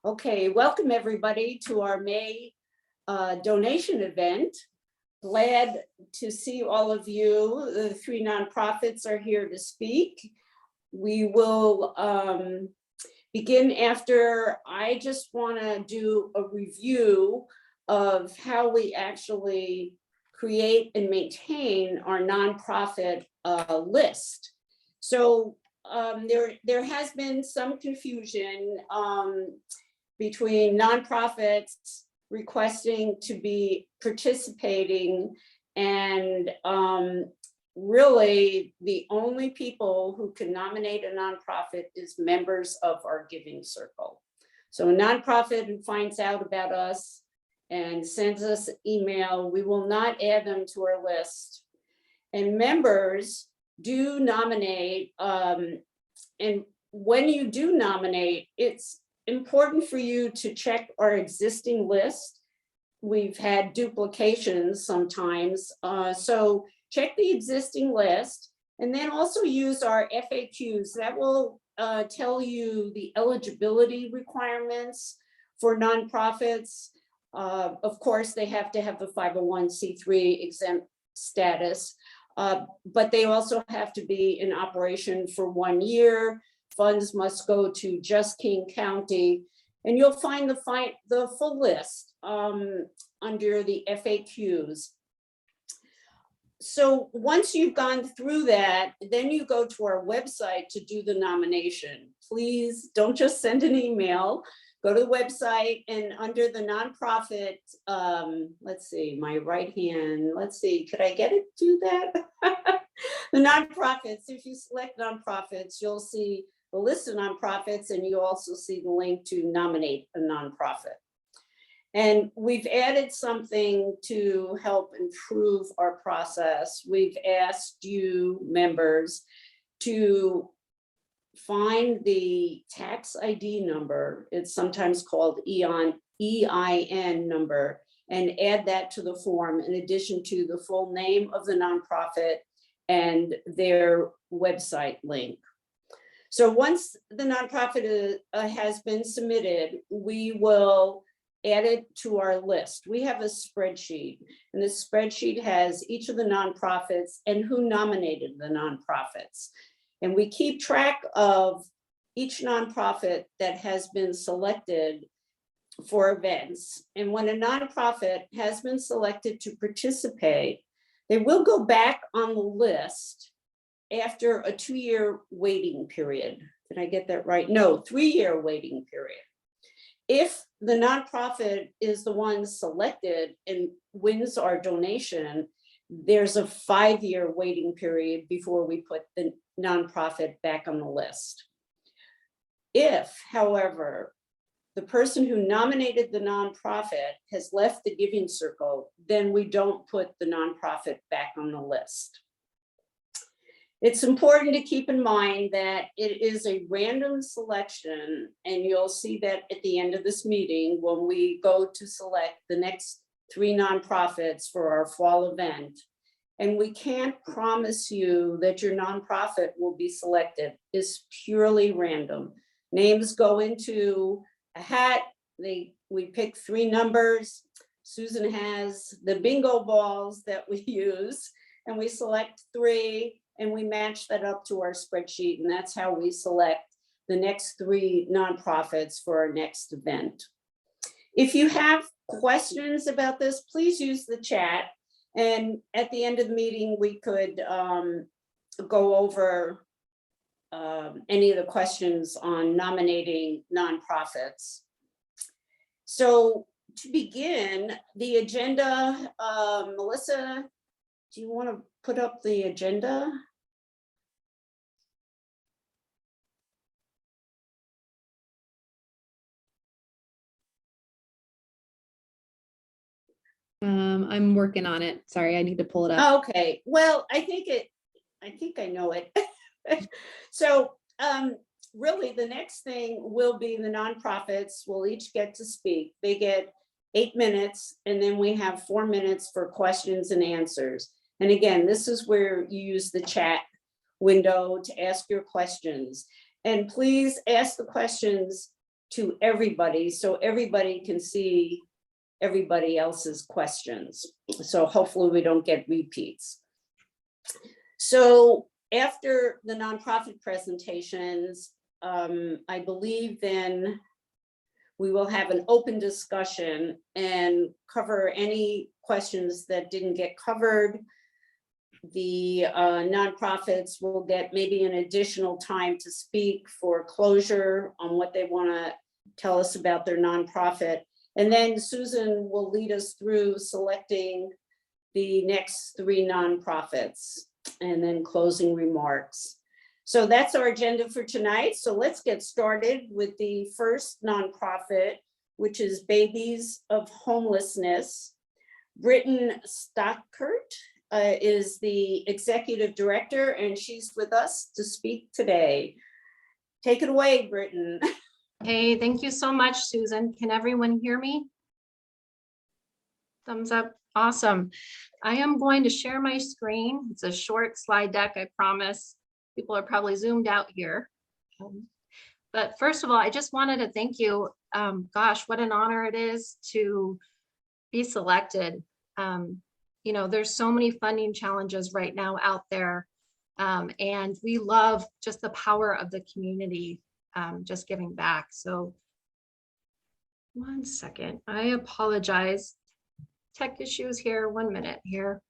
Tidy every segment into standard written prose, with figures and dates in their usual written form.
Okay, welcome everybody to our May donation event. Glad to see all of you. The three nonprofits are here to speak. We will begin after I just want to do a review of how we actually create and maintain our nonprofit list. So there has been some confusion between nonprofits requesting to be participating and really the only people who can nominate a nonprofit is members of our giving circle. So a nonprofit who finds out about us and sends us an email, we will not add them to our list. And members do nominate, and when you do nominate, it's important for you to check our existing list. We've had duplications sometimes, so check the existing list and then also use our FAQs. That will tell you the eligibility requirements for nonprofits. Of course, they have to have the 501c3 exempt status, but they also have to be in operation for 1 year. Funds must go to just King County, and you'll find the full list under the FAQs. So once you've gone through that, then you go to our website to do the nomination. Please don't just send an email. Go to the website and under the nonprofit, let's see, my right hand, let's see, could I get it to that? The nonprofits, if you select nonprofits, you'll see the list of nonprofits and you also see the link to nominate a nonprofit. And we've added something to help improve our process. We've asked you members to find the tax ID number. It's sometimes called EIN number, and add that to the form in addition to the full name of the nonprofit and their website link. So once the nonprofit has been submitted, we will add it to our list. We have a spreadsheet, and this spreadsheet has each of the nonprofits and who nominated the nonprofits. And we keep track of each nonprofit that has been selected for events. And when a nonprofit has been selected to participate, they will go back on the list after a 2-year waiting period. Did I get that right? No, 3-year waiting period. If the nonprofit is the one selected and wins our donation, there's a 5-year waiting period before we put the nonprofit back on the list. If, however, the person who nominated the nonprofit has left the giving circle, then we don't put the nonprofit back on the list. It's important to keep in mind that it is a random selection, and you'll see that at the end of this meeting when we go to select the next 3 nonprofits for our fall event. And we can't promise you that your nonprofit will be selected. It's purely random. Names go into a hat. We pick 3 numbers. Susan has the bingo balls that we use, and we select 3. And we match that up to our spreadsheet, and that's how we select the next 3 nonprofits for our next event. If you have questions about this, please use the chat. And at the end of the meeting, we could go over any of the questions on nominating nonprofits. So to begin, the agenda, Melissa, do you want to put up the agenda? I'm working on it. Sorry, I need to pull it up. Okay, well, I think I know it. So really the next thing will be the nonprofits will each get to speak. They get 8 minutes, and then we have 4 minutes for questions and answers. And again, this is where you use the chat window to ask your questions. And please ask the questions to everybody, so everybody can see everybody else's questions. So hopefully we don't get repeats. So after the nonprofit presentations, I believe then we will have an open discussion and cover any questions that didn't get covered. The nonprofits will get maybe an additional time to speak for closure on what they want to tell us about their nonprofit. And then Susan will lead us through selecting the next 3 nonprofits and then closing remarks. So that's our agenda for tonight. So let's get started with the first nonprofit, which is Babies of Homelessness. Britton Stockert is the executive director, and she's with us to speak today. Take it away, Britton. Hey, thank you so much, Susan. Can everyone hear me? Thumbs up. Awesome. I am going to share my screen. It's a short slide deck, I promise. People are probably zoomed out here. But first of all, I just wanted to thank you. Gosh, what an honor it is to be selected. You know, there's so many funding challenges right now out there. And we love just the power of the community, just giving back. So 1 second, I apologize. Tech issues here, 1 minute here.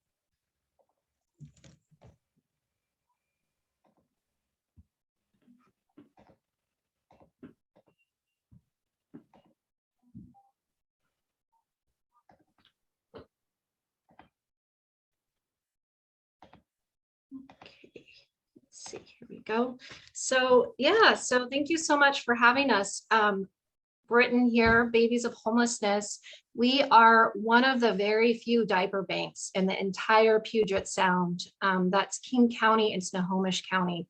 Okay, let's see, here we go. So yeah, so thank you so much for having us. Britton here, Babies of Homelessness. We are one of the very few diaper banks in the entire Puget Sound. That's King County and Snohomish County.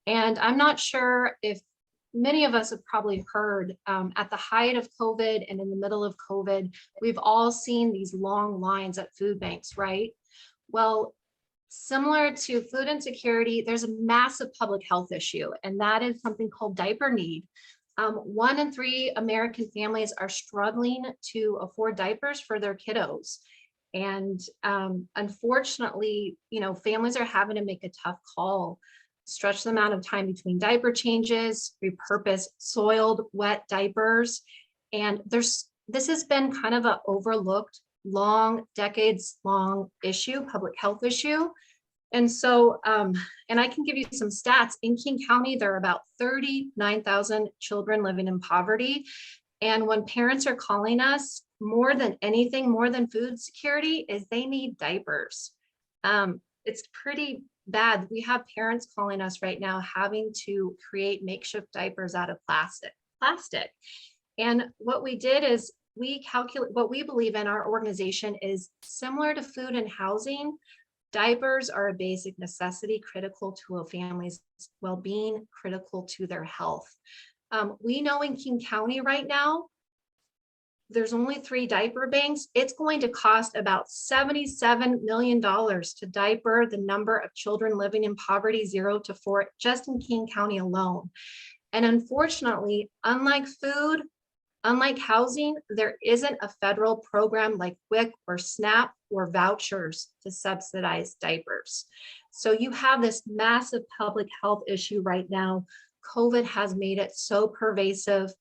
And I'm not sure if many of us have probably heard at the height of COVID and in the middle of COVID, we've all seen these long lines at food banks, right? Well, similar to food insecurity, there's a massive public health issue, and that is something called diaper need. 1 in 3 American families are struggling to afford diapers for their kiddos. And unfortunately, you know, families are having to make a tough call, stretch the amount of time between diaper changes, repurpose soiled, wet diapers. And this has been kind of an overlooked, decades long issue, public health issue. And so, and I can give you some stats. In King County, there are about 39,000 children living in poverty. And when parents are calling us, more than anything, more than food security, is they need diapers. It's pretty bad. We have parents calling us right now having to create makeshift diapers out of plastic. And what we did is we calculate, what we believe in our organization is similar to food and housing. Diapers are a basic necessity, critical to a family's well-being, critical to their health. We know in King County right now, there's only 3 diaper banks. It's going to cost about $77 million to diaper the number of children living in poverty 0 to 4, just in King County alone. And unfortunately, unlike food, unlike housing, there isn't a federal program like WIC or SNAP or vouchers to subsidize diapers. So you have this massive public health issue right now. COVID has made it so pervasive.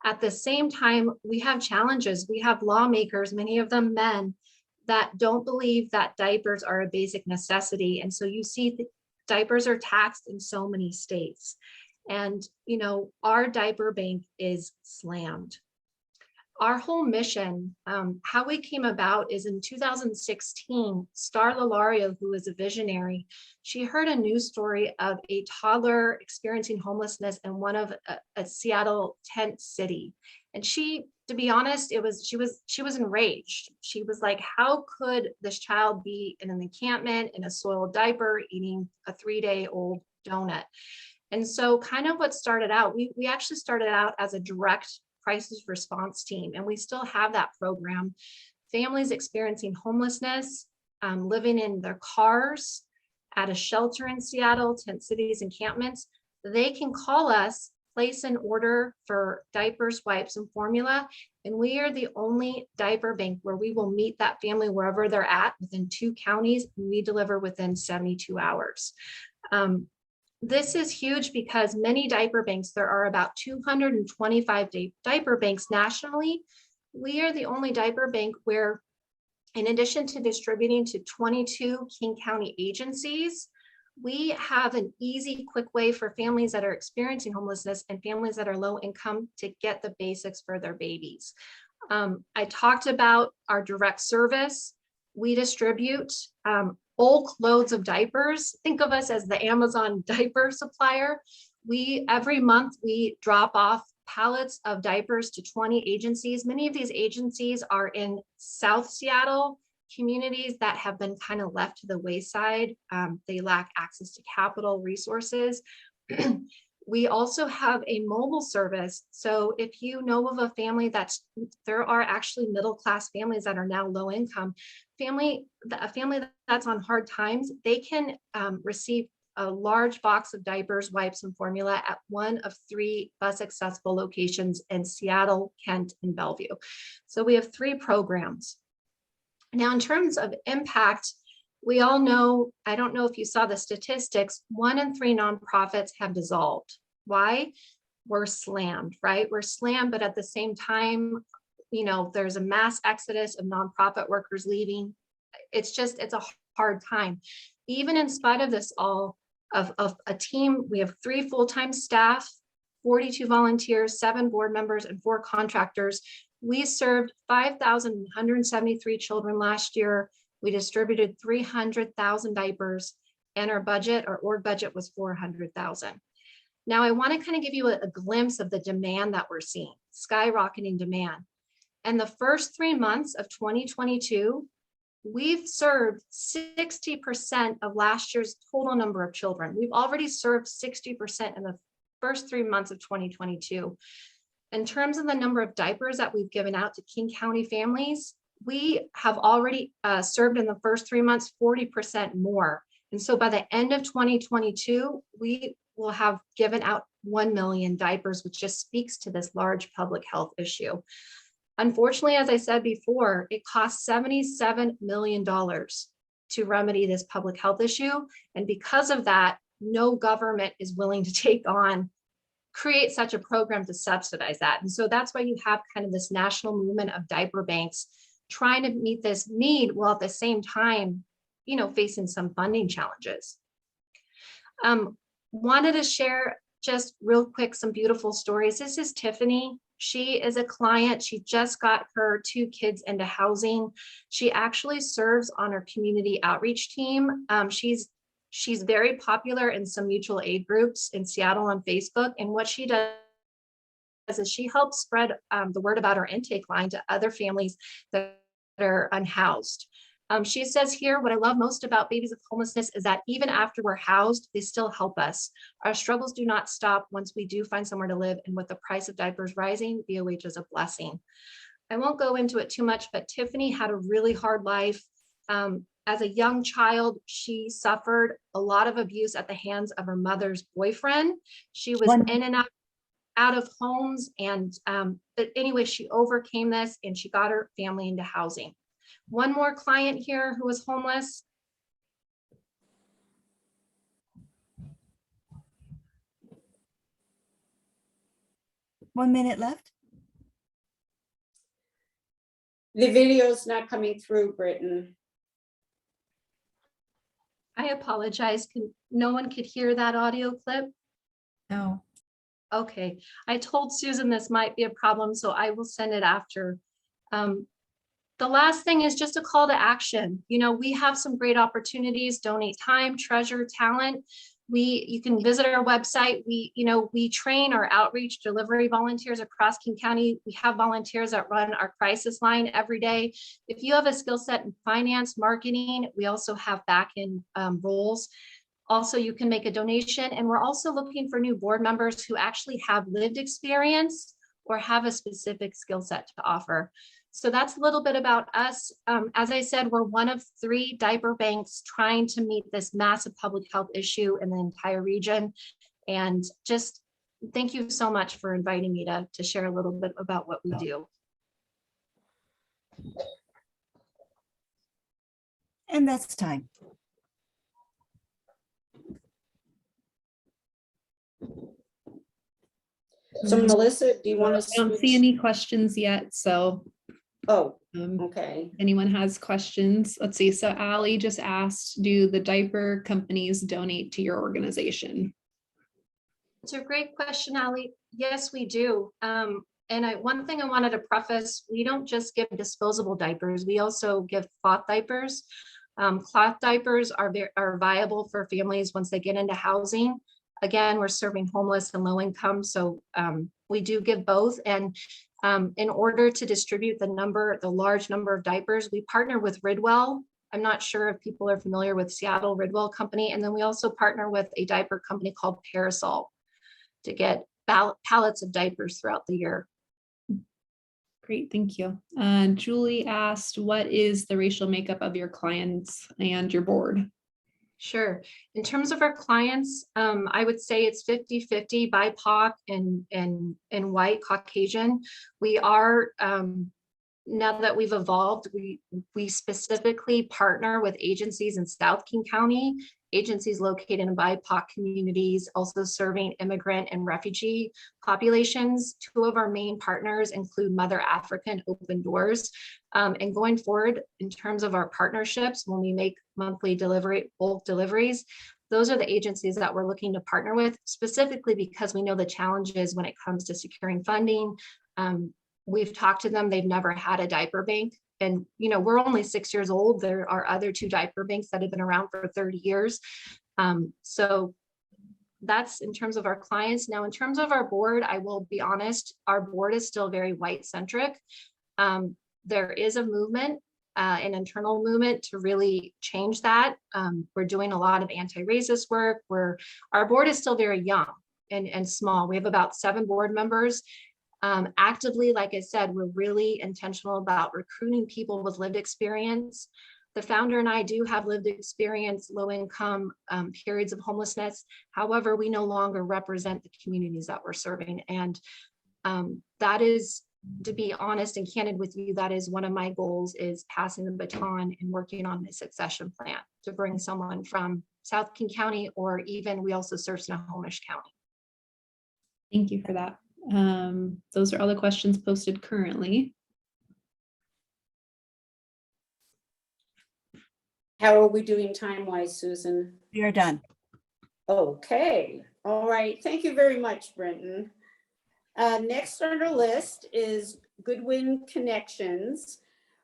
At the same time, we have challenges. We have lawmakers, many of them men, that don't believe that diapers are a basic necessity. And so you see diapers are taxed in so many states. And, you know, our diaper bank is slammed. Our whole mission, how we came about is in 2016, Star Lalario, who is a visionary, she heard a news story of a toddler experiencing homelessness in one of a Seattle tent city. And she, to be honest, she was enraged. She was like, how could this child be in an encampment in a soiled diaper eating a 3-day-old donut? And so kind of what started out, we actually started out as a direct crisis response team, and we still have that program. Families experiencing homelessness, living in their cars, at a shelter in Seattle, tent cities, encampments, they can call us place an order for diapers, wipes, and formula. And we are the only diaper bank where we will meet that family wherever they're at within 2 counties, and we deliver within 72 hours. This is huge because many diaper banks, there are about 225 diaper banks nationally. We are the only diaper bank where, in addition to distributing to 22 King County agencies, we have an easy, quick way for families that are experiencing homelessness and families that are low income to get the basics for their babies. I talked about our direct service. We distribute bulk loads of diapers. Think of us as the Amazon diaper supplier. Every month we drop off pallets of diapers to 20 agencies. Many of these agencies are in South Seattle, communities that have been kind of left to the wayside. They lack access to capital resources. We also have a mobile service. So if you know of a family there are actually middle-class families that are now low income, a family that's on hard times, they can receive a large box of diapers, wipes, and formula at one of 3 bus accessible locations in Seattle, Kent, and Bellevue. So we have 3 programs. Now, in terms of impact, we all know, I don't know if you saw the statistics, 1 in 3 nonprofits have dissolved. Why? We're slammed, right? We're slammed, but at the same time, there's a mass exodus of nonprofit workers leaving. It's a hard time. Even in spite of this all, of a team, we have 3 full-time staff, 42 volunteers, 7 board members, and 4 contractors. We served 5,173 children last year. We distributed 300,000 diapers, and our org budget was 400,000. Now, I want to kind of give you a glimpse of the demand that we're seeing, skyrocketing demand. And the first 3 months of 2022, we've served 60% of last year's total number of children. We've already served 60% in the first 3 months of 2022. In terms of the number of diapers that we've given out to King County families, we have already served in the first 3 months 40% more. And so by the end of 2022, we will have given out 1 million diapers, which just speaks to this large public health issue. Unfortunately, as I said before, it costs $77 million to remedy this public health issue. And because of that, no government is willing to create such a program to subsidize that. And so that's why you have kind of this national movement of diaper banks trying to meet this need while at the same time, facing some funding challenges. Wanted to share just real quick some beautiful stories. This is Tiffany. She is a client. She just got her 2 kids into housing. She actually serves on our community outreach team. She's very popular in some mutual aid groups in Seattle on Facebook. And what she does is she helps spread the word about our intake line to other families that are unhoused. She says here, what I love most about Babies of Homelessness is that even after we're housed, they still help us. Our struggles do not stop once we do find somewhere to live. And with the price of diapers rising, BOH is a blessing. I won't go into it too much, but Tiffany had a really hard life. As a young child, she suffered a lot of abuse at the hands of her mother's boyfriend. She was in and out of homes. But anyway, she overcame this and she got her family into housing. One more client here who was homeless. One minute left. The video's not coming through, Britton. I apologize. No one could hear that audio clip? No. Okay. I told Susan this might be a problem, so I will send it after. The last thing is just a call to action. We have some great opportunities, donate time, treasure, talent. You can visit our website. We train our outreach delivery volunteers across King County. We have volunteers that run our crisis line every day. If you have a skill set in finance, marketing, we also have back-end roles. Also, you can make a donation. And we're also looking for new board members who actually have lived experience or have a specific skill set to offer. So that's a little bit about us. As I said, we're one of 3 diaper banks trying to meet this massive public health issue in the entire region. And just thank you so much for inviting me to share a little bit about what we do. And that's time. So Melissa, do you want to? I don't see any questions yet, so Oh, if okay. anyone has questions, let's see. So Allie just asked, do the diaper companies donate to your organization? It's a great question, Ali. Yes, we do. One thing I wanted to preface, we don't just give disposable diapers. We also give cloth diapers. Cloth diapers are viable for families once they get into housing. Again, we're serving homeless and low income, so we do give both. And in order to distribute the large number of diapers, we partner with Ridwell. I'm not sure if people are familiar with Seattle Ridwell Company. And then we also partner with a diaper company called Parasol to get pallets of diapers throughout the year. Great, thank you. Julie asked, what is the racial makeup of your clients and your board? Sure. In terms of our clients, I would say it's 50-50 BIPOC and white Caucasian. We are, now that we've evolved, we specifically partner with agencies in South King County, agencies located in BIPOC communities, also serving immigrant and refugee populations. Two of our main partners include Mother Africa and Open Doors. And going forward, in terms of our partnerships, when we make monthly bulk deliveries, those are the agencies that we're looking to partner with, specifically because we know the challenges when it comes to securing funding. We've talked to them, they've never had a diaper bank. And, we're only 6 years old. There are other 2 diaper banks that have been around for 30 years. So that's in terms of our clients. Now, in terms of our board, I will be honest, our board is still very white centric. There is a movement, an internal movement to really change that. We're doing a lot of anti-racist work our board is still very young and small. We have about 7 board members. Actively, like I said, we're really intentional about recruiting people with lived experience. The founder and I do have lived experience, low income, periods of homelessness. However, we no longer represent the communities that we're serving. And that is, to be honest and candid with you, that is one of my goals, is passing the baton and working on a succession plan to bring someone from South King County, or even we also serve Snohomish County. Thank you for that. Those are all the questions posted currently. How are we doing time-wise, Susan? We are done. Okay, all right. Thank you very much, Brenton. Next on our list is Goodwin Connections.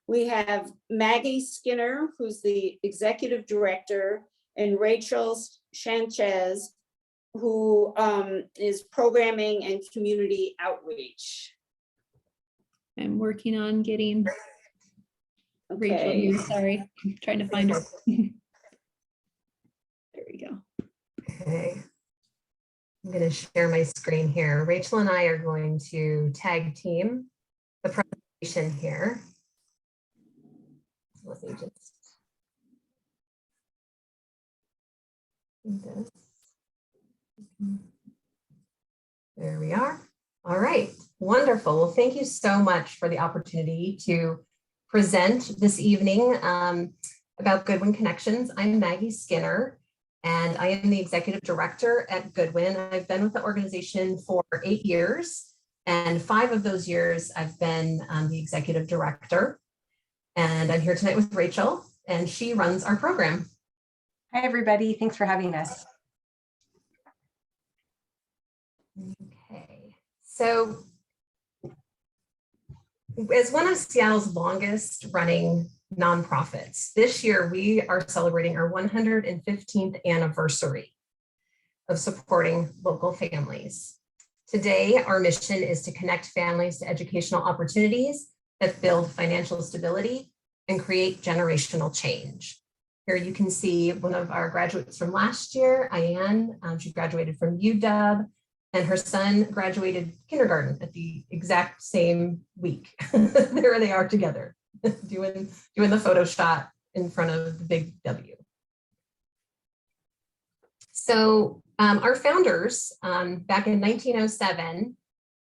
We have Maggie Skinner, who's the executive director, and Rachel Sanchez, who is programming and community outreach. I'm working on getting Rachel Okay. here. Sorry, I'm trying to find her. There we go. Okay. I'm going to share my screen here. Rachel and I are going to tag team the presentation here. Let me just do this. There we are. All right, wonderful. Well, thank you so much for the opportunity to present this evening about Goodwin Connections. I'm Maggie Skinner, and I am the executive director at Goodwin. I've been with the organization for 8 years, and 5 of those years I've been the executive director. And I'm here tonight with Rachel, and she runs our program. Hi, everybody. Thanks for having us. Okay, so as one of Seattle's longest running nonprofits, this year we are celebrating our 115th anniversary of supporting local families. Today, our mission is to connect families to educational opportunities that build financial stability and create generational change. Here you can see one of our graduates from last year, Ayan. She graduated from UW, and her son graduated kindergarten at the exact same week. There they are together, doing the photo shot in front of the big W. So Our founders back in 1907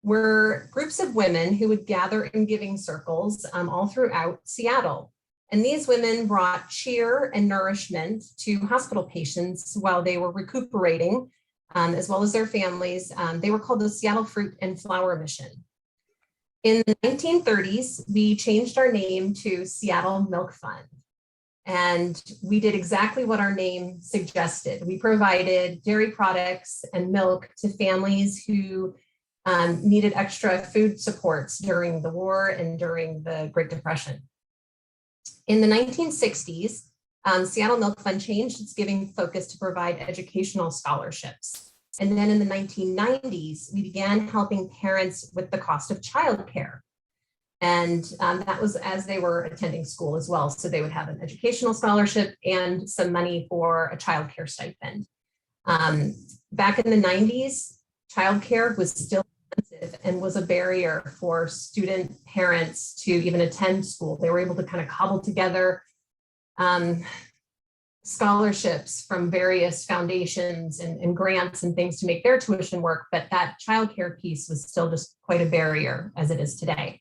were groups of women who would gather in giving circles all throughout Seattle. And these women brought cheer and nourishment to hospital patients while they were recuperating, as well as their families. They were called the Seattle Fruit and Flower Mission. In the 1930s, we changed our name to Seattle Milk Fund. And we did exactly what our name suggested. We provided dairy products and milk to families who needed extra food supports during the war and during the Great Depression. In the 1960s, Seattle Milk Fund changed its giving focus to provide educational scholarships. And then in the 1990s, we began helping parents with the cost of childcare. And that was as they were attending school as well. So they would have an educational scholarship and some money for a childcare stipend. Back in the 90s, childcare was still expensive and was a barrier for student parents to even attend school. They were able to kind of cobble together scholarships from various foundations and grants and things to make their tuition work, but that childcare piece was still just quite a barrier as it is today.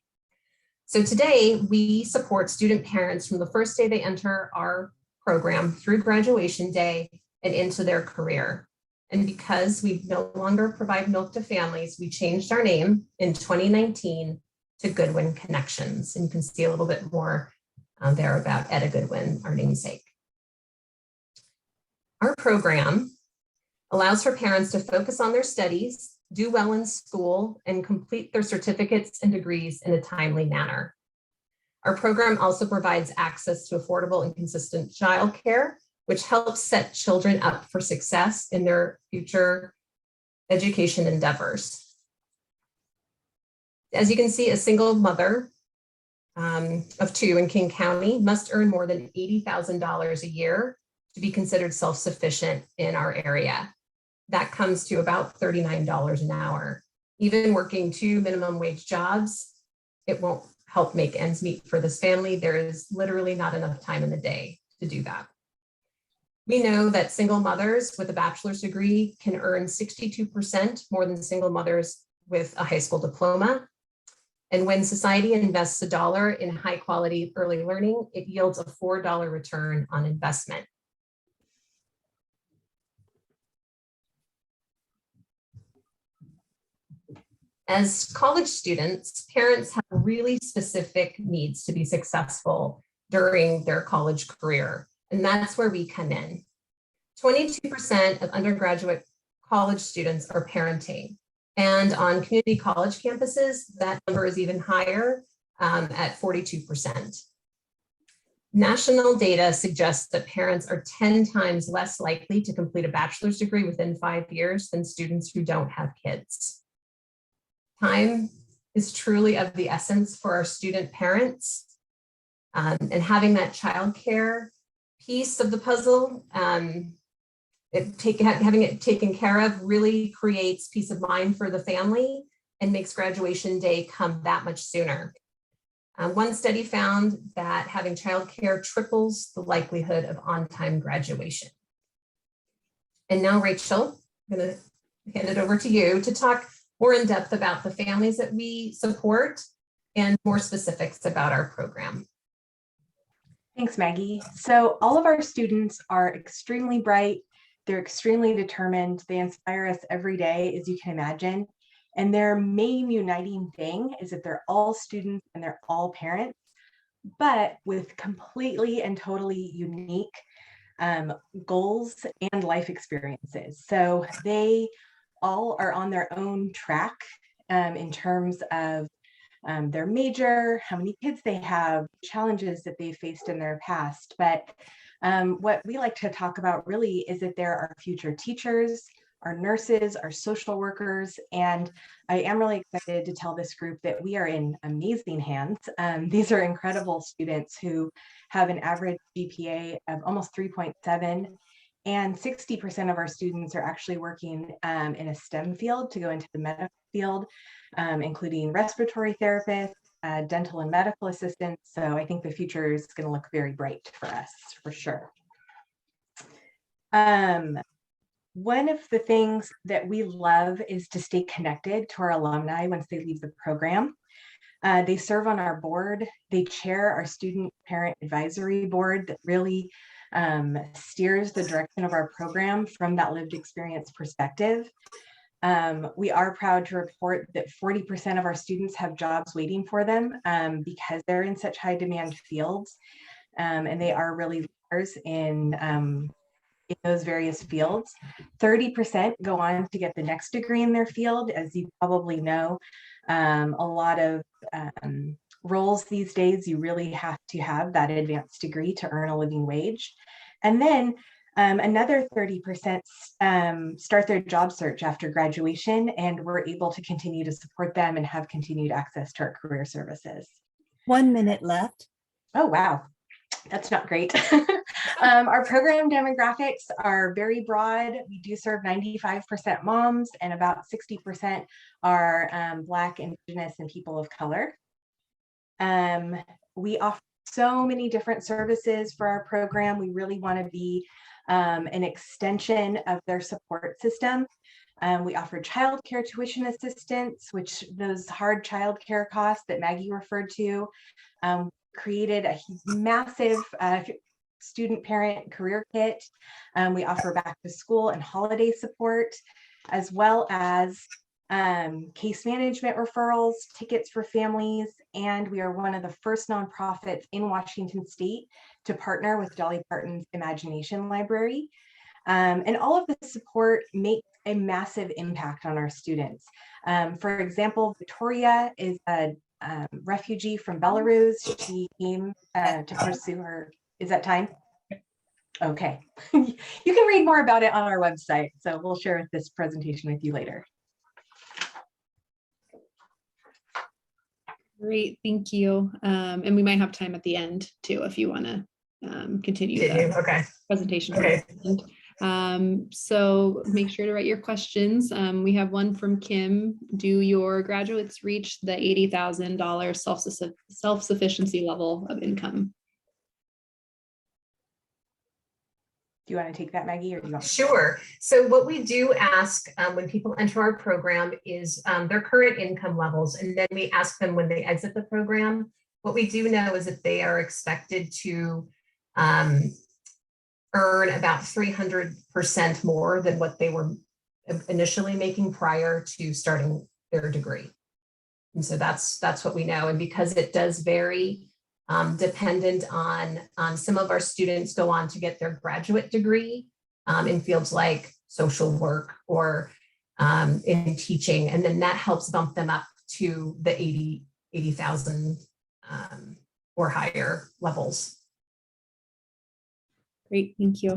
So today we support student parents from the first day they enter our program through graduation day and into their career. And because we no longer provide milk to families, we changed our name in 2019 to Goodwin Connections. And you can see a little bit more there about Etta Goodwin, our namesake. Our program allows for parents to focus on their studies, do well in school, and complete their certificates and degrees in a timely manner. Our program also provides access to affordable and consistent childcare, which helps set children up for success in their future education endeavors. As you can see, a single mother of two in King County must earn more than $80,000 a year to be considered self-sufficient in our area. That comes to about $39 an hour. Even working 2 minimum wage jobs, it won't help make ends meet for this family. There is literally not enough time in the day to do that. We know that single mothers with a bachelor's degree can earn 62% more than single mothers with a high school diploma. And when society invests $1 in high quality early learning, it yields a $4 return on investment. As college students, parents have really specific needs to be successful during their college career, and that's where we come in. 22% of undergraduate college students are parenting, and on community college campuses, that number is even higher at 42%. National data suggests that parents are 10 times less likely to complete a bachelor's degree within 5 years than students who don't have kids. Time is truly of the essence for our student parents, and having that childcare piece of the puzzle, having it taken care of really creates peace of mind for the family and makes graduation day come that much sooner. One study found that having childcare triples the likelihood of on-time graduation. And now, Rachel, I'm going to hand it over to you to talk more in depth about the families that we support and more specifics about our program. Thanks, Maggie. So all of our students are extremely bright. They're extremely determined. They inspire us every day, as you can imagine. And their main uniting thing is that they're all students and they're all parents, but with completely and totally unique goals and life experiences. So they all are on their own track in terms of their major, how many kids they have, challenges that they faced in their past. But what we like to talk about really is that there are future teachers, our nurses, our social workers, and I am really excited to tell this group that we are in amazing hands. These are incredible students who have an average GPA of almost 3.7. And 60% of our students are actually working in a STEM field to go into the medical field, including respiratory therapists, dental and medical assistants. So I think the future is going to look very bright for us, for sure. One of the things that we love is to stay connected to our alumni once they leave the program. They serve on our board. They chair our student parent advisory board that really steers the direction of our program from that lived experience perspective. We are proud to report that 40% of our students have jobs waiting for them because they're in such high demand fields, and they are really leaders in those various fields. 30% go on to get the next degree in their field. As you probably know, a lot of roles these days, you really have to have that advanced degree to earn a living wage. And then another 30% start their job search after graduation, and we're able to continue to support them and have continued access to our career services. 1 minute left. Oh, wow. That's not great. Our program demographics are very broad. We do serve 95% moms, and about 60% are Black, Indigenous, and people of color. We offer so many different services for our program. We really want to be an extension of their support system. We offer childcare tuition assistance, which those hard childcare costs that Maggie referred to. Created a massive student parent career kit. We offer back to school and holiday support, as well as case management referrals, tickets for families, and we are one of the first nonprofits in Washington State to partner with Dolly Parton's Imagination Library. And all of this support makes a massive impact on our students. For example, Victoria is a refugee from Belarus. She came to pursue her, is that time? Okay. You can read more about it on our website. So we'll share this presentation with you later. Great, thank you. And we might have time at the end too, if you want to continue the Okay. presentation. Okay. So make sure to write your questions. We have one from Kim. Do your graduates reach the $80,000 self-sufficiency level of income? Do you want to take that, Maggie, or do you want? Sure. So what we do ask when people enter our program is their current income levels, and then we ask them when they exit the program. What we do know is that they are expected to earn about 300% more than what they were initially making prior to starting their degree. And so that's what we know. And because it does vary, dependent on some of our students go on to get their graduate degree in fields like social work or in teaching, and then that helps bump them up to the 80,000 or higher levels. Great, thank you.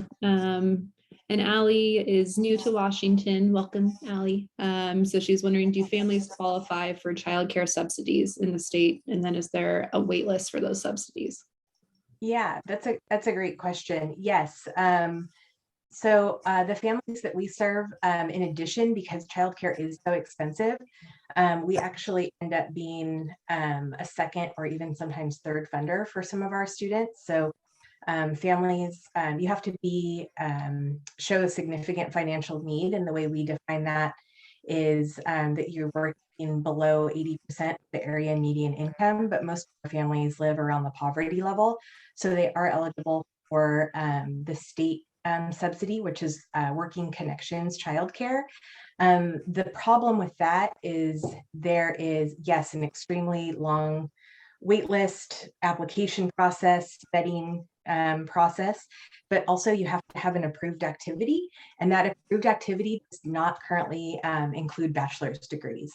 And Allie is new to Washington. Welcome, Allie. So she's wondering, do families qualify for childcare subsidies in the state? And then is there a wait list for those subsidies? Yeah, that's a great question. Yes. So the families that we serve, in addition, because childcare is so expensive, we actually end up being a second or even sometimes third funder for some of our students. So families, you have to show a significant financial need, and the way we define that is that you're working below 80% of the area median income, but most of our families live around the poverty level, so they are eligible for the state subsidy, which is Working Connections childcare. The problem with that is there is, yes, an extremely long wait list, application process, vetting process, but also you have to have an approved activity, and that approved activity does not currently include bachelor's degrees.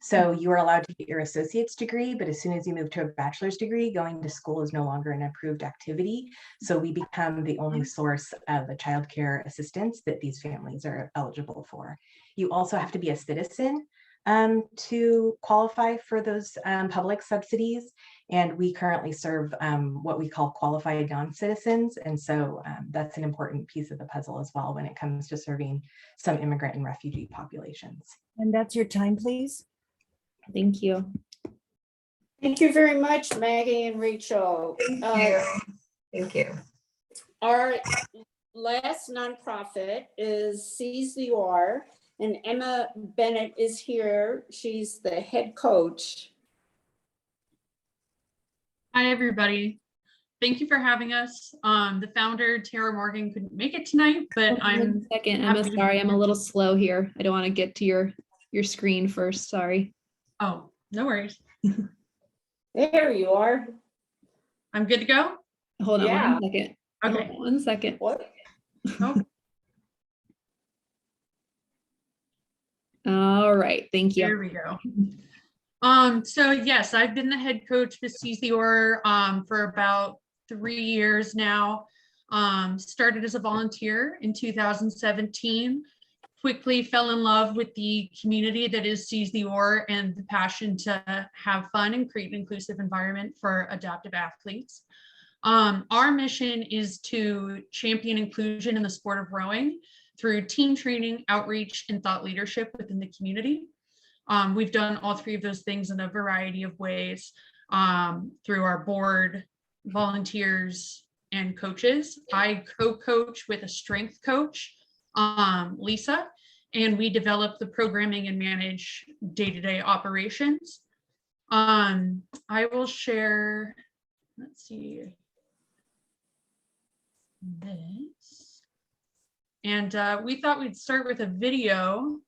So you are allowed to get your associate's degree, but as soon as you move to a bachelor's degree, going to school is no longer an approved activity. So we become the only source of a childcare assistance that these families are eligible for. You also have to be a citizen to qualify for those public subsidies. And we currently serve what we call qualified non-citizens. And so that's an important piece of the puzzle as well when it comes to serving some immigrant and refugee populations. And that's your time, please. Thank you. Thank you very much, Maggie and Rachel. Thank you. Thank you. Our last nonprofit is Seize the Oar, and Emma Bennett is here. She's the head coach. Hi, everybody. Thank you for having us. The founder, Tara Morgan, couldn't make it tonight, but Hold on I'm one second, Emma, happy to be sorry, I'm a here. little slow here. I don't want to get to your screen first, sorry. Oh, no worries. There you are. I'm good to go. Hold on Yeah. one second. Hold Okay. on one second. What? Oh, All right, thank you. here we go. So yes, I've been the head coach with Seize the Oar for about 3 years now. Started as a volunteer in 2017. Quickly fell in love with the community that is Seize the Oar and the passion to have fun and create an inclusive environment for adaptive athletes. Our mission is to champion inclusion in the sport of rowing through team training, outreach, and thought leadership within the community. We've done all three of those things in a variety of ways through our board, volunteers, and coaches. I co-coach with a strength coach, Lisa, and we develop the programming and manage day-to-day operations. I will share, let's see, this. And we thought we'd start with a video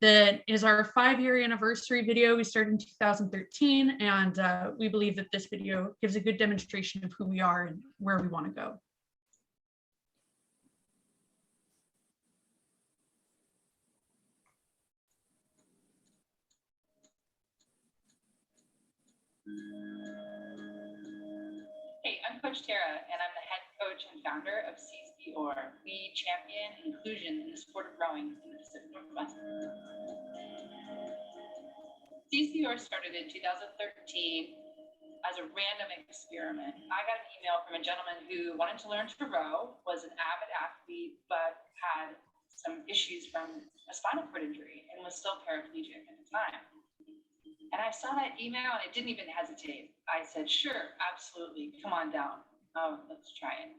that is our 5-year anniversary video. We started in 2013, and we believe that this video gives a good demonstration of who we are and where we want to go. Hey, I'm Coach Tara, and I'm the head coach and founder of Seize the Oar. We champion inclusion in the sport of rowing in the Pacific Northwest. Seize the Oar started in 2013 as a random experiment. I got an email from a gentleman who wanted to learn to row, was an avid athlete, but had some issues from a spinal cord injury and was still paraplegic at the time. And I saw that email and I didn't even hesitate. I said, sure, absolutely, come on down. Oh, let's try it.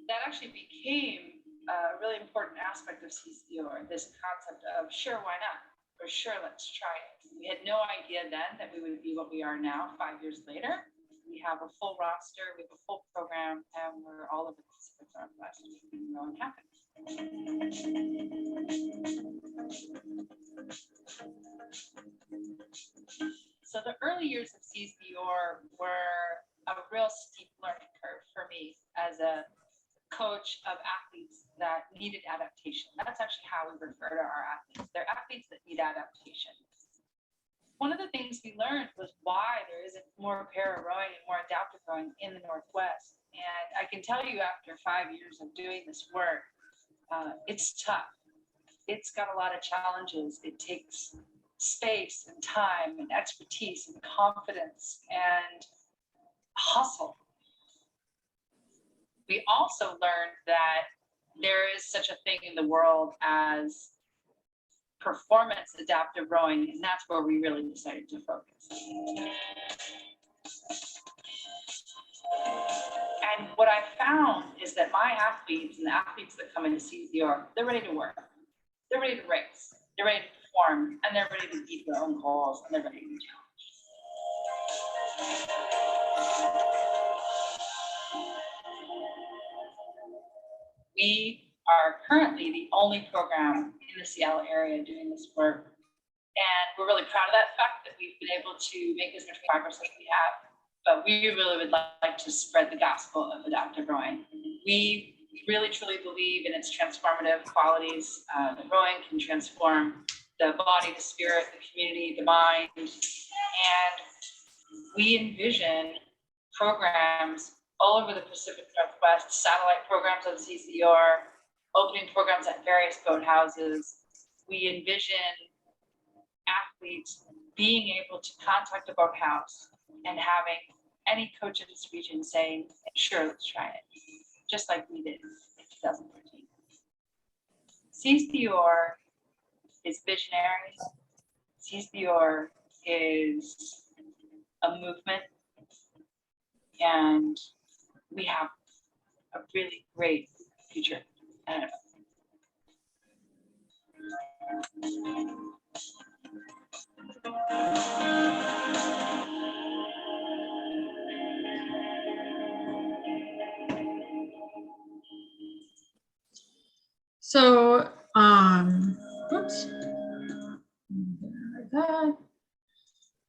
That actually became a really important aspect of Seize the Oar, this concept of sure, why not? Or sure, let's try it. We had no idea then that we would be what we are now 5 years later. We have a full roster, we have a full program, and we're all over the Pacific Northwest making rowing happen. So the early years of Seize the Oar were a real steep learning curve for me as a coach of athletes that needed adaptation. That's actually how we refer to our athletes. They're athletes that need adaptation. One of the things we learned was why there isn't more para rowing and more adaptive rowing in the Northwest. And I can tell you after 5 years of doing this work, it's tough. It's got a lot of challenges. It takes space and time and expertise and confidence and hustle. We also learned that there is such a thing in the world as performance adaptive rowing, and that's where we really decided to focus. And what I found is that my athletes and the athletes that come into Seize the Oar, they're ready to work. They're ready to race. They're ready to perform, and they're ready to beat their own goals, and they're ready to be challenged. We are currently the only program in the Seattle area doing this work. And we're really proud of that fact that we've been able to make as much progress as we have. But we really would like to spread the gospel of adaptive rowing. We really truly believe in its transformative qualities. The rowing can transform the body, the spirit, the community, the mind. And we envision programs all over the Pacific Northwest, satellite programs of Seize the Oar, opening programs at various boathouses. We envision athletes being able to contact a boathouse and having any coach in this region saying, sure, let's try it, just like we did in 2013. Seize the Oar is visionary. Seize the Oar is a movement, and we have a really great future ahead of us. So, oops.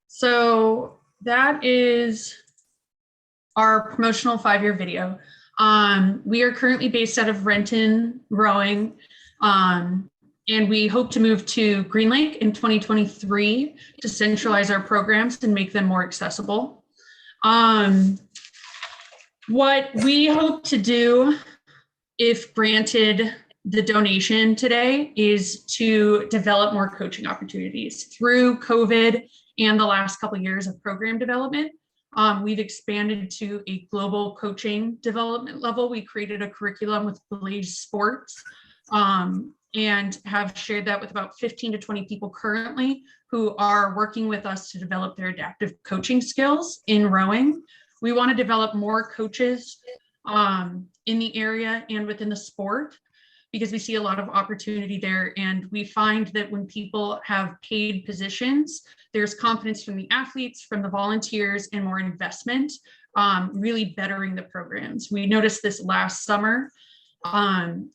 So that is our promotional 5-year video. We are currently based out of Renton, Rowing, and we hope to move to Green Lake in 2023 to centralize our programs and make them more accessible. What we hope to do, if granted the donation today, is to develop more coaching opportunities. Through COVID and the last couple of years of program development, we've expanded to a global coaching development level. We created a curriculum with Blaze Sports and have shared that with about 15 to 20 people currently who are working with us to develop their adaptive coaching skills in rowing. We want to develop more coaches in the area and within the sport, because we see a lot of opportunity there. And we find that when people have paid positions, there's confidence from the athletes, from the volunteers, and more investment, really bettering the programs. We noticed this last summer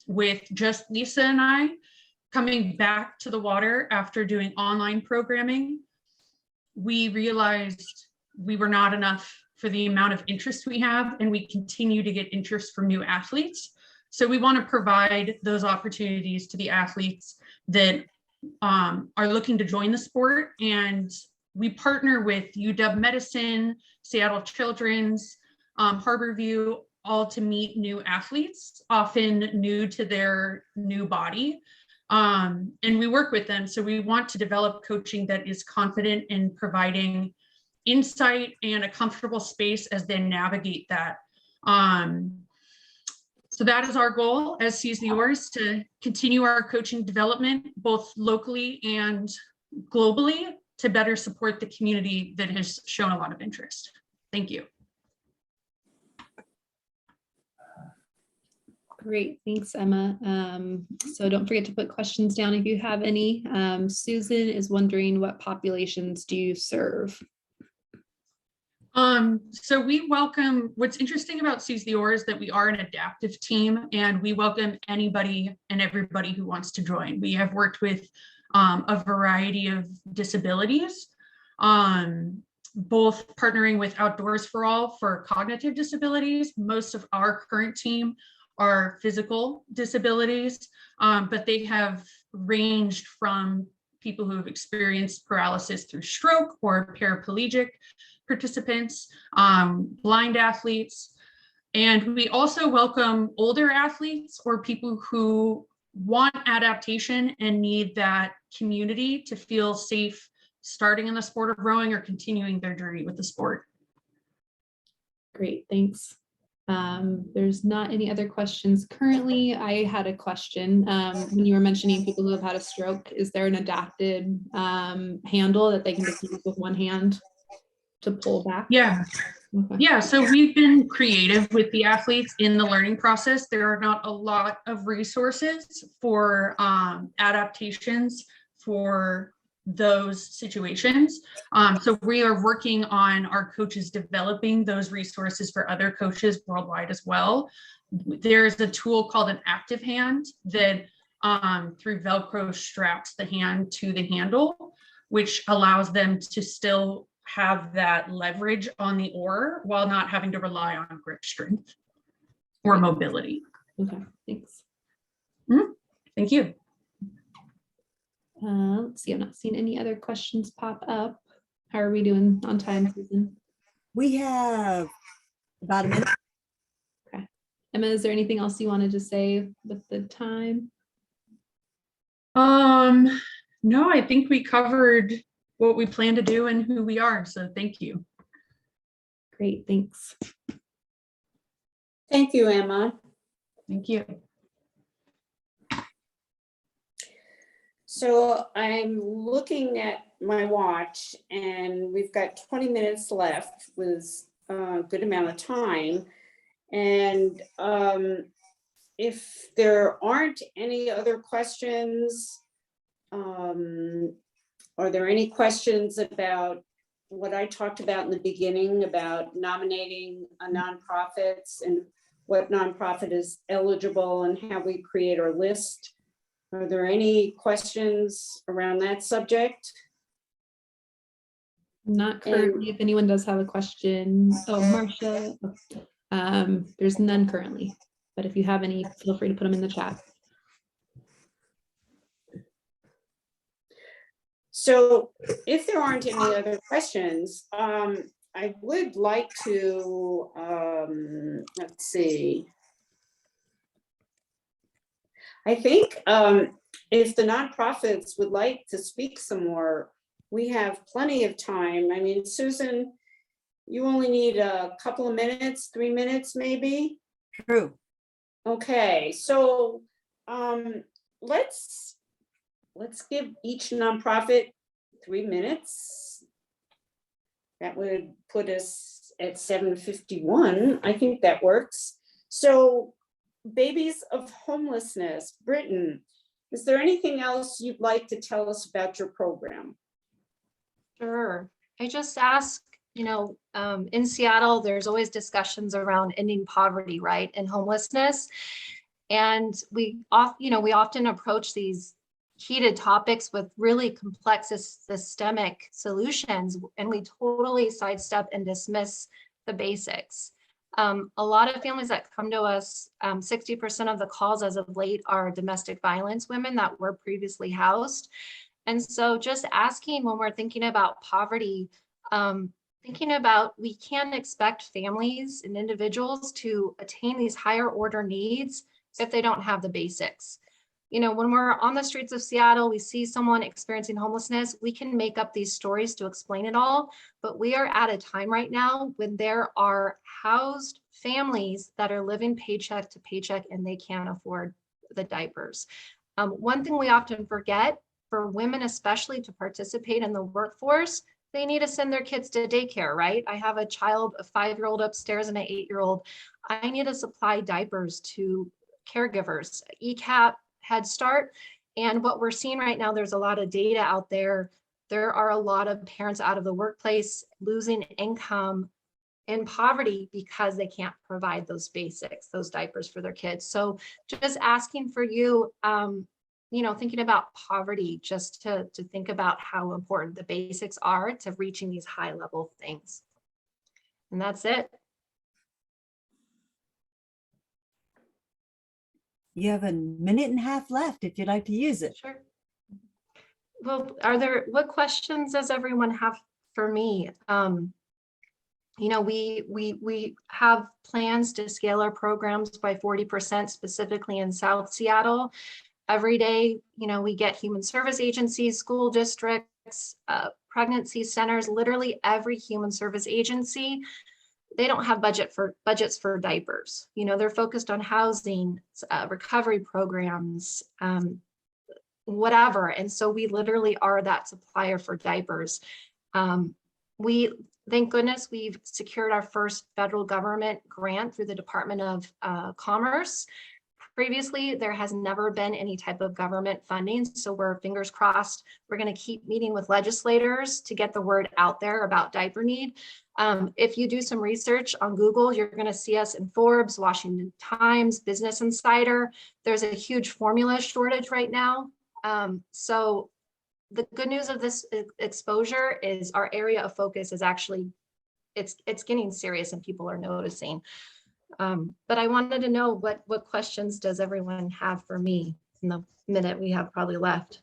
with just Lisa and I coming back to the water after doing online programming. We realized we were not enough for the amount of interest we have, and we continue to get interest from new athletes. So we want to provide those opportunities to the athletes that are looking to join the sport. And we partner with UW Medicine, Seattle Children's, Harborview, all to meet new athletes, often new to their new body. And we work with them. So we want to develop coaching that is confident in providing insight and a comfortable space as they navigate that. So that is our goal as Seize the Oars, to continue our coaching development, both locally and globally, to better support the community that has shown a lot of interest. Thank you. Great, thanks, Emma. So don't forget to put questions down if you have any. Susan is wondering, what populations do you serve? So we welcome, what's interesting about Seize the Oars is that we are an adaptive team, and we welcome anybody and everybody who wants to join. We have worked with a variety of disabilities, both partnering with Outdoors for All for cognitive disabilities. Most of our current team are physical disabilities, but they have ranged from people who have experienced paralysis through stroke or paraplegic participants, blind athletes. And we also welcome older athletes or people who want adaptation and need that community to feel safe starting in the sport of rowing or continuing their journey with the sport. Great, thanks. There's not any other questions currently. I had a question. When you were mentioning people who have had a stroke, is there an adapted handle that they can just use with one hand to pull back? Yeah. Okay. Yeah, so we've been creative with the athletes in the learning process. There are not a lot of resources for adaptations for those situations. So we are working on our coaches developing those resources for other coaches worldwide as well. There's a tool called an active hand that through Velcro straps the hand to the handle, which allows them to still have that leverage on the oar while not having to rely on grip strength or mobility. Okay, thanks. Thank you. Let's see, I'm not seeing any other questions pop up. How are we doing on time, Susan? We have about a minute. Okay. Emma, is there anything else you wanted to say with the time? No, I think we covered what we plan to do and who we are, so thank you. Great, thanks. Thank you, Emma. Thank you. So I'm looking at my watch and we've got 20 minutes left with a good amount of time. And if there aren't any other questions, are there any questions about what I talked about in the beginning about nominating nonprofits and what nonprofit is eligible and how we create our list? Are there any questions around that subject? Not currently. If anyone does have a question, oh, Marcia, there's none currently, but if you have any, feel free to put them in the chat. So if there aren't any other questions, I would like to, let's see. I think if the nonprofits would like to speak some more, we have plenty of time. I mean, Susan, you only need a couple of minutes, 3 minutes maybe? True. Okay, so let's give each nonprofit 3 minutes. That would put us at 7:51. I think that works. So Babies of Homelessness, Britain, is there anything else you'd like to tell us about your program? Sure. I just ask, in Seattle, there's always discussions around ending poverty, right, and homelessness. And we often approach these heated topics with really complex systemic solutions, and we totally sidestep and dismiss the basics. A lot of families that come to us, 60% of the calls as of late are domestic violence women that were previously housed. And so just asking when we're thinking about poverty, thinking about we can't expect families and individuals to attain these higher order needs if they don't have the basics. When we're on the streets of Seattle, we see someone experiencing homelessness, we can make up these stories to explain it all, but we are at a time right now when there are housed families that are living paycheck to paycheck and they can't afford the diapers. One thing we often forget, for women especially to participate in the workforce, they need to send their kids to daycare, right? I have a child, a 5-year-old upstairs and an 8-year-old. I need to supply diapers to caregivers, ECAP, Head Start. And what we're seeing right now, there's a lot of data out there. There are a lot of parents out of the workplace losing income in poverty because they can't provide those basics, those diapers for their kids. So just asking for you, thinking about poverty, just to think about how important the basics are to reaching these high level things. And that's it. You have a 1.5 minutes left if you'd like to use it. Sure. Well, what questions does everyone have for me? We have plans to scale our programs by 40%, specifically in South Seattle. Every day, we get human service agencies, school districts, pregnancy centers, literally every human service agency. They don't have budgets for diapers. They're focused on housing, recovery programs, whatever. And so we literally are that supplier for diapers. Thank goodness, we've secured our first federal government grant through the Department of Commerce. Previously, there has never been any type of government funding, so we're fingers crossed. We're going to keep meeting with legislators to get the word out there about diaper need. If you do some research on Google, you're going to see us in Forbes, Washington Times, Business Insider. There's a huge formula shortage right now. So the good news of this exposure is our area of focus is actually, it's getting serious and people are noticing. But I wanted to know what questions does everyone have for me in the minute we have probably left?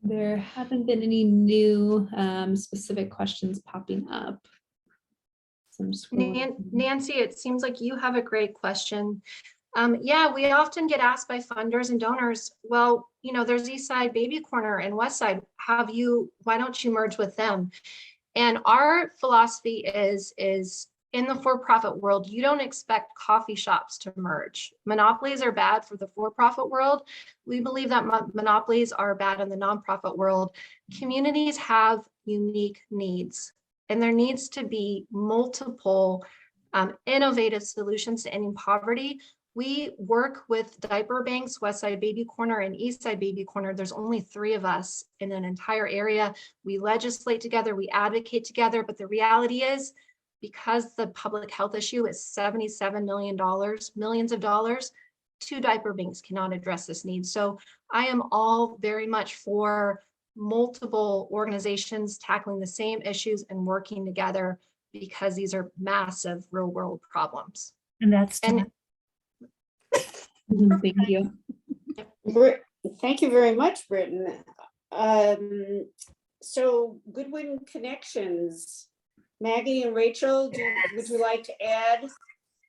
There haven't been any new specific questions popping up. So I'm scrolling. Nancy, it seems like you have a great question. Yeah, we often get asked by funders and donors, well, there's Eastside Baby Corner and Westside. Why don't you merge with them? And our philosophy is in the for-profit world, you don't expect coffee shops to merge. Monopolies are bad for the for-profit world. We believe that monopolies are bad in the nonprofit world. Communities have unique needs, and there needs to be multiple innovative solutions to ending poverty. We work with diaper banks, Westside Baby Corner and Eastside Baby Corner. There's only 3 of us in an entire area. We legislate together, we advocate together, but the reality is, because the public health issue is $77 million, millions of dollars, 2 diaper banks cannot address this need. So I am all very much for multiple organizations tackling the same issues and working together, because these are massive real world problems. And that's And Thank you. Thank you very much, Britton. So Goodwin Connections, Maggie and Rachel, would you like to add?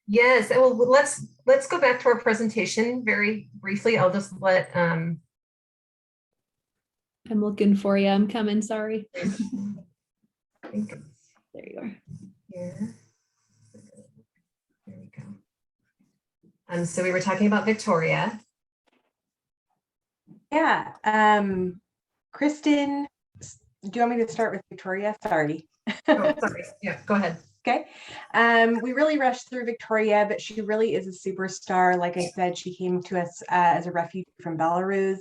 Yes, well, let's go back to our presentation very briefly. I'll just let I'm looking for you. I'm coming. Sorry. I think it's There you are. here. There we go. So we were talking about Victoria. Yeah. Kristen, do you want me to start with Victoria? Sorry. Oh, sorry. Yeah, go ahead. Okay. We really rushed through Victoria, but she really is a superstar. Like I said, she came to us as a refugee from Belarus.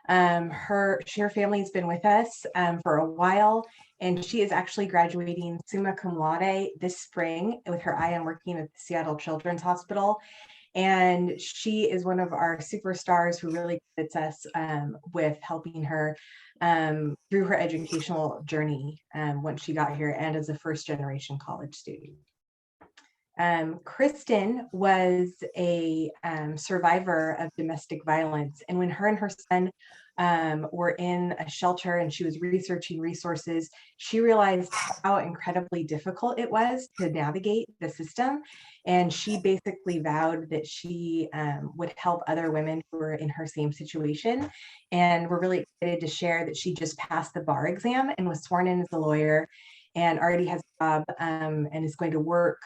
Her family's been with us for a while, and she is actually graduating summa cum laude this spring with her eye on working at the Seattle Children's Hospital. And she is one of our superstars who really fits us with helping her through her educational journey once she got here, and as a first-generation college student. Kristen was a survivor of domestic violence, and when her and her son were in a shelter and she was researching resources, she realized how incredibly difficult it was to navigate the system. And she basically vowed that she would help other women who were in her same situation. And we're really excited to share that she just passed the bar exam and was sworn in as a lawyer, and already has a job and is going to work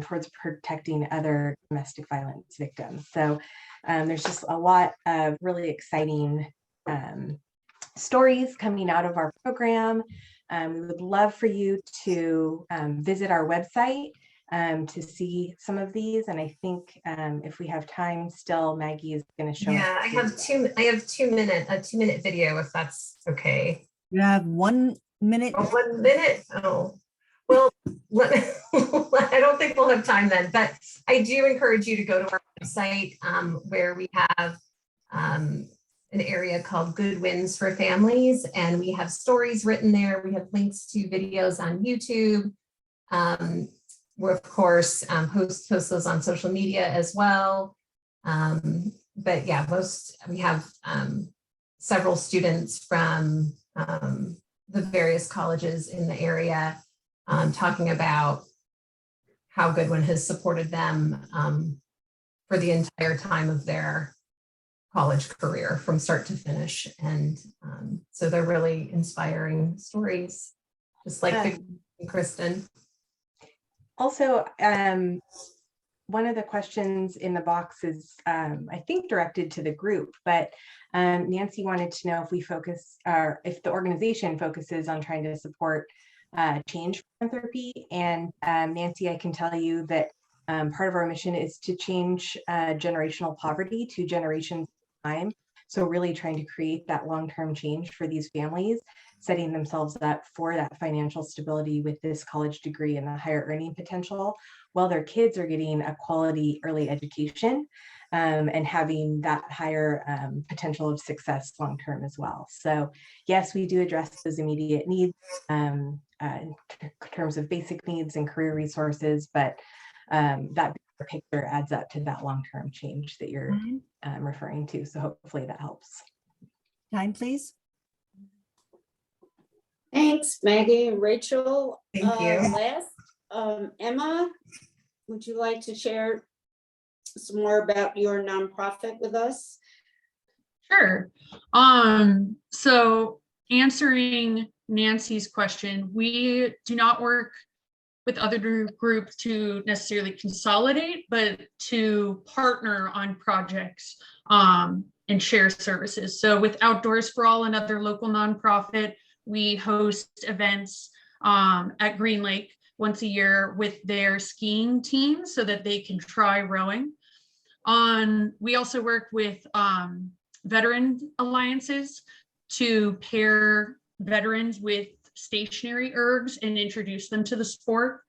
towards protecting other domestic violence victims. So there's just a lot of really exciting stories coming out of our program. We would love for you to visit our website to see some of these. And I think if we have time still, Maggie is going to show us. Yeah, I have a 2-minute video, if that's okay. You have 1 minute. Oh, 1 minute. Oh, well, I don't think we'll have time then, but I do encourage you to go to our website where we have an area called Good Wins for Families, and we have stories written there. We have links to videos on YouTube. We're of course post those on social media as well. But yeah, we have several students from the various colleges in the area talking about how Goodwin has supported them for the entire time of their college career from start to finish. And so they're really inspiring stories, just like Victoria and Kristen. Also, one of the questions in the box is, I think, directed to the group, but Nancy wanted to know if we focus, or if the organization focuses on trying to support change philanthropy. And Nancy, I can tell you that part of our mission is to change generational poverty 2 generations at a time. So really trying to create that long-term change for these families, setting themselves up for that financial stability with this college degree and the higher earning potential, while their kids are getting a quality early education and having that higher potential of success long-term as well. So yes, we do address those immediate needs in terms of basic needs and career resources, but that bigger picture adds up to that long-term change that you're referring to. So hopefully that helps. Time, please. Thanks, Maggie and Rachel. Thank you. Last, Emma, would you like to share some more about your nonprofit with us? Sure. So answering Nancy's question, we do not work with other groups to necessarily consolidate, but to partner on projects and share services. So with Outdoors for All, another local nonprofit, we host events at Green Lake once a year with their skiing team so that they can try rowing. We also work with veteran alliances to pair veterans with stationary ergs and introduce them to the sport.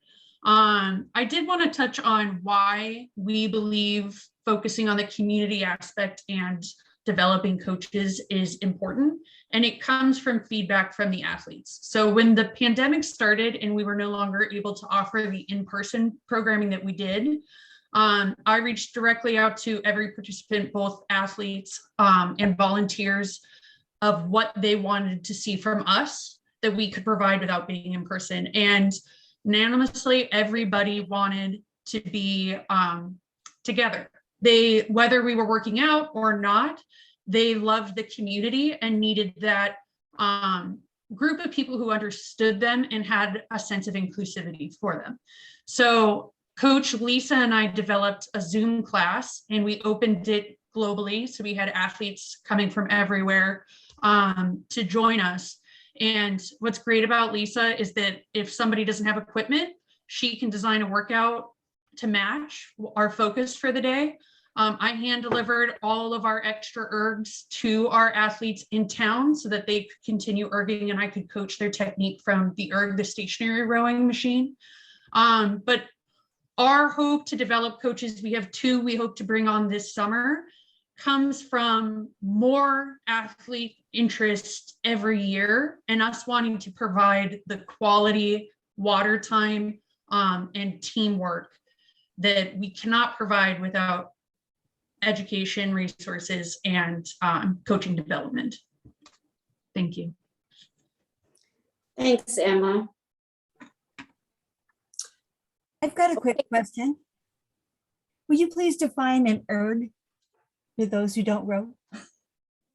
I did want to touch on why we believe focusing on the community aspect and developing coaches is important. And it comes from feedback from the athletes. So when the pandemic started and we were no longer able to offer the in-person programming that we did, I reached directly out to every participant, both athletes and volunteers, of what they wanted to see from us that we could provide without being in person. And unanimously, everybody wanted to be together. Whether we were working out or not, they loved the community and needed that group of people who understood them and had a sense of inclusivity for them. So Coach Lisa and I developed a Zoom class and we opened it globally. So we had athletes coming from everywhere to join us. And what's great about Lisa is that if somebody doesn't have equipment, she can design a workout to match our focus for the day. I hand delivered all of our extra ergs to our athletes in town so that they could continue erging and I could coach their technique from the erg, the stationary rowing machine. But our hope to develop coaches, we have 2 we hope to bring on this summer, comes from more athlete interest every year and us wanting to provide the quality water time and teamwork that we cannot provide without education, resources, and coaching development. Thank you. Thanks, Emma. I've got a quick question. Will you please define an erg to those who don't row?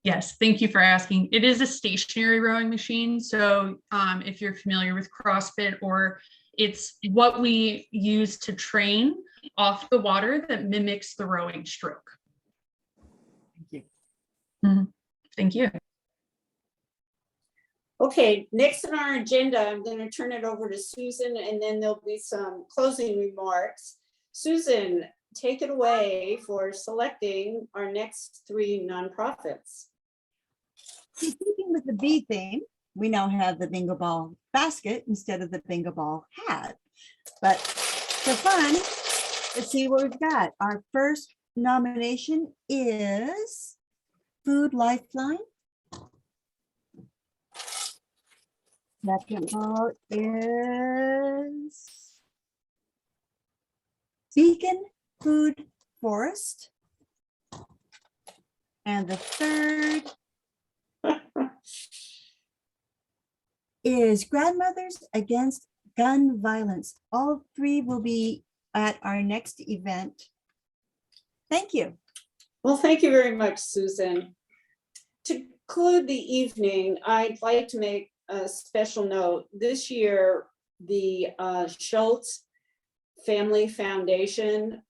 Yes, thank you for asking. It is a stationary rowing machine. So if you're familiar with CrossFit, or it's what we use to train off the water that mimics the rowing stroke. Thank you. Thank you. Okay, next on our agenda, I'm going to turn it over to Susan and then there'll be some closing remarks. Susan, take it away for selecting our next 3 nonprofits. Keeping with the bee theme, we now have the bingo ball basket instead of the bingo ball hat. But for fun, let's see what we've got. Our first nomination is Food Lifeline. Second ball is Beacon Food Forest. And the third is Grandmothers Against Gun Violence. All 3 will be at our next event. Thank you. Well, thank you very much, Susan. To conclude the evening, I'd like to make a special note. This year, the Schultz Family Foundation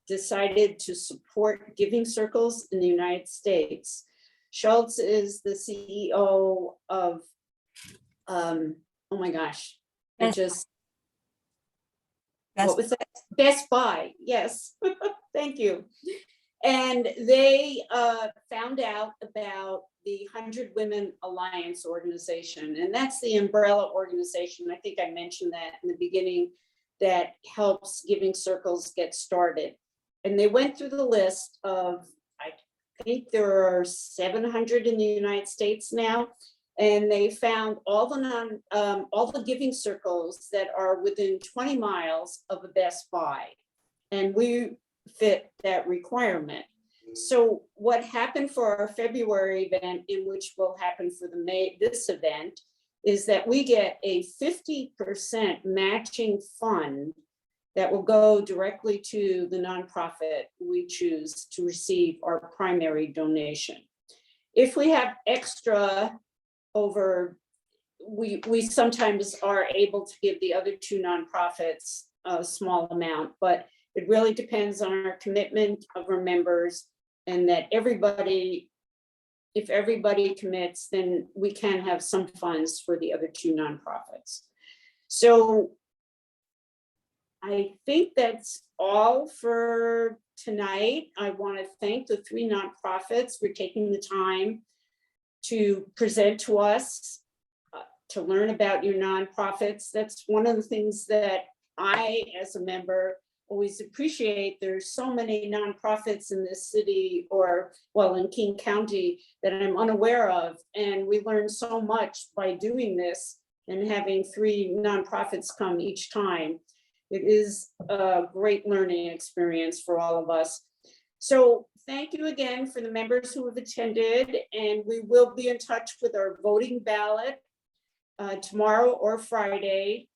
decided to support giving circles in the United States. Schultz is the CEO of, oh my gosh, I just, what was that? Best Buy, yes, thank you. And they found out about the 100 Women Alliance organization, and that's the umbrella organization. I think I mentioned that in the beginning, that helps Giving Circles get started. And they went through the list of, I think there are 700 in the United States now, and they found all the Giving Circles that are within 20 miles of a Best Buy, and we fit that requirement. So what happened for our February event, in which will happen for the this event, is that we get a 50% matching fund that will go directly to the nonprofit we choose to receive our primary donation. If we have extra over, we sometimes are able to give the other 2 nonprofits a small amount, but it really depends on our commitment of our members, and that everybody if everybody commits, then we can have some funds for the other two nonprofits. So I think that's all for tonight. I want to thank the three nonprofits for taking the time to present to us, to learn about your nonprofits. That's one of the things that I, as a member, always appreciate. There's so many nonprofits in this city, or well, in King County, that I'm unaware of. And we learn so much by doing this and having three nonprofits come each time. It is a great learning experience for all of us. So thank you again for the members who have attended, and we will be in touch with our voting ballot tomorrow or Friday.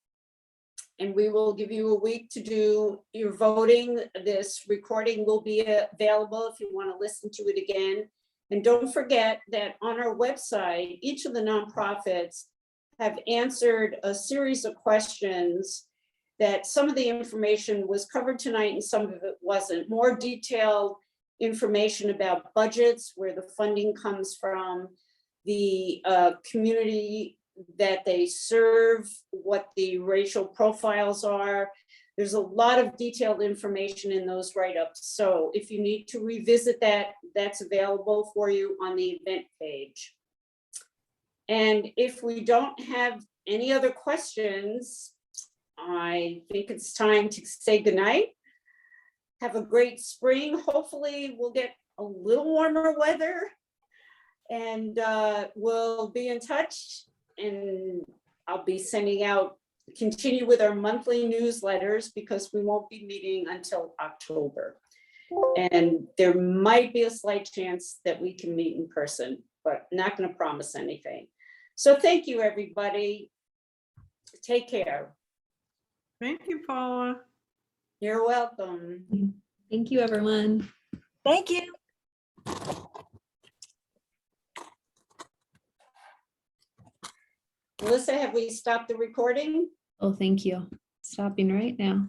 And we will give you a week to do your voting. This recording will be available if you want to listen to it again. And don't forget that on our website, each of the nonprofits have answered a series of questions that some of the information was covered tonight and some of it wasn't. More detailed information about budgets, where the funding comes from, the community that they serve, what the racial profiles are. There's a lot of detailed information in those write-ups. So if you need to revisit that, that's available for you on the event page. And if we don't have any other questions, I think it's time to say goodnight. Have a great spring. Hopefully we'll get a little warmer weather, and we'll be in touch. And I'll be sending out, continue with our monthly newsletters, because we won't be meeting until October. And there might be a slight chance that we can meet in person, but not going to promise anything. So thank you, everybody. Take care. Thank you, Paula. You're welcome. Thank you, everyone. Thank you. Melissa, have we stopped the recording? Oh, thank you. Stopping right now.